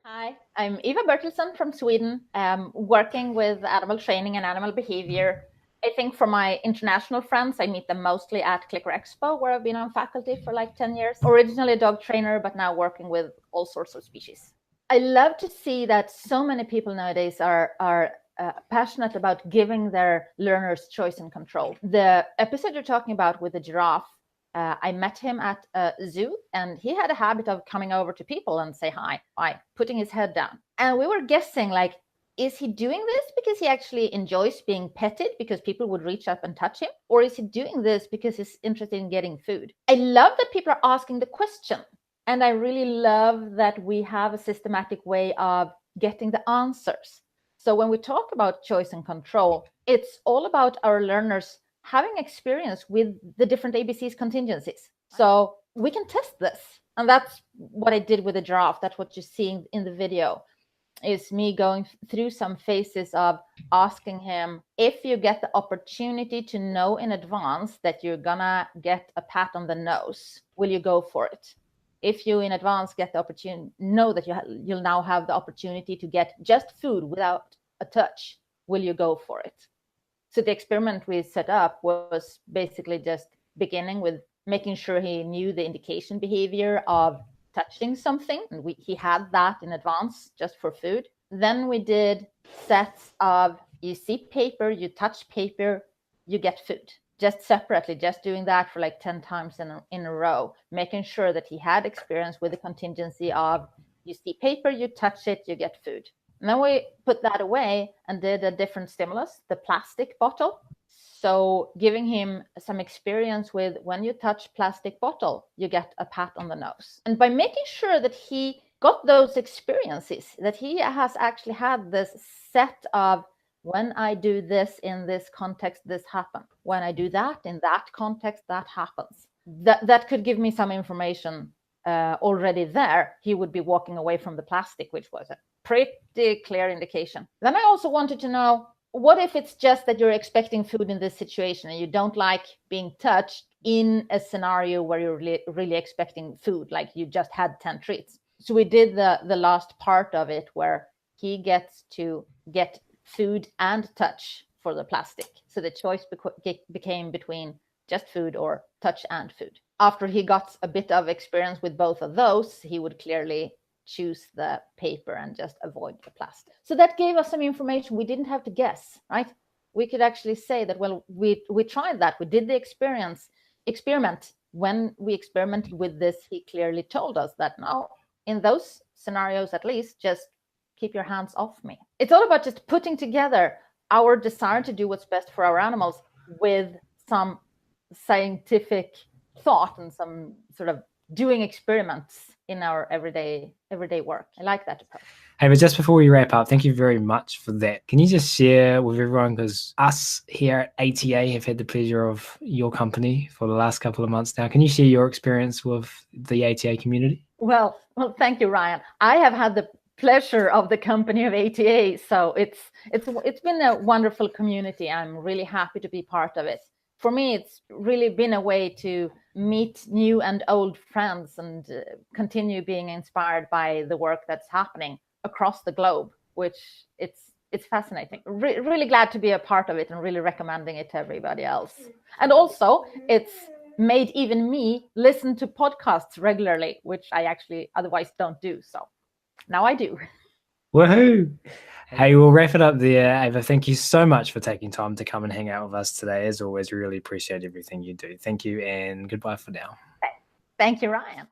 Hi, I'm Eva Bertilsson from Sweden, working with animal training and animal behavior. I think for my international friends, I meet them mostly at Clicker Expo, where I've been on faculty for like 10 years. Originally a dog trainer, but now working with all sorts of species. I love to see that so many people nowadays are passionate about giving their learners choice and control. The episode you're talking about with the giraffe, I met him at a zoo, and he had a habit of coming over to people and say hi by putting his head down. And we were guessing, like, is he doing this because he actually enjoys being petted because people would reach up and touch him? Or is he doing this because he's interested in getting food? I love that people are asking the question. And I really love that we have a systematic way of getting the answers. So when we talk about choice and control, it's all about our learners having experience with the different ABC's contingencies. So we can test this. And that's what I did with the giraffe. That's what you're seeing in the video, is me going through some phases of asking him, if you get the opportunity to know in advance that you're gonna get a pat on the nose, will you go for it? If you in advance get the opportunity, know that you'll now have the opportunity to get just food without a touch, will you go for it? So the experiment we set up was basically just beginning with making sure he knew the indication behavior of touching something. And he had that in advance just for food. Then we did sets of, you see paper, you touch paper, you get food. Just separately, just doing that for like 10 times in a row, making sure that he had experience with the contingency of, you see paper, you touch it, you get food. And then we put that away and did a different stimulus, the plastic bottle. So giving him some experience with, when you touch plastic bottle, you get a pat on the nose. And by making sure that he got those experiences, that he has actually had this set of, when I do this in this context, this happens. When I do that in that context, that happens. That could give me some information already there. He would be walking away from the plastic, which was a pretty clear indication. Then I also wanted to know, what if it's just that you're expecting food in this situation and you don't like being touched in a scenario where you're really expecting food, like you just had 10 treats? So we did the last part of it where he gets to get food and touch for the plastic. So the choice became between just food or touch and food. After he got a bit of experience with both of those, he would clearly choose the paper and just avoid the plastic. So that gave us some information. We didn't have to guess, right? We could actually say that, well, we tried that. We did the experiment. When we experimented with this, he clearly told us that now, in those scenarios at least, just keep your hands off me. It's all about just putting together our desire to do what's best for our animals with some scientific thought and some sort of doing experiments in our everyday work. I like that approach. Hey, but just before we wrap up, thank you very much for that. Can you just share with everyone, because us here at ATA have had the pleasure of your company for the last couple of months now. Can you share your experience with the ATA community? Well, thank you, Ryan. I have had the pleasure of the company of ATA, so it's been a wonderful community. I'm really happy to be part of it. For me, it's really been a way to meet new and old friends and continue being inspired by the work that's happening across the globe, which it's fascinating. Really glad to be a part of it and really recommending it to everybody else. And also, it's made even me listen to podcasts regularly, which I actually otherwise don't do. So now I do. Woohoo! Hey, we'll wrap it up there. Eva, thank you so much for taking time to come and hang out with us today. As always, we really appreciate everything you do. Thank you, and goodbye for now. Thank you, Ryan.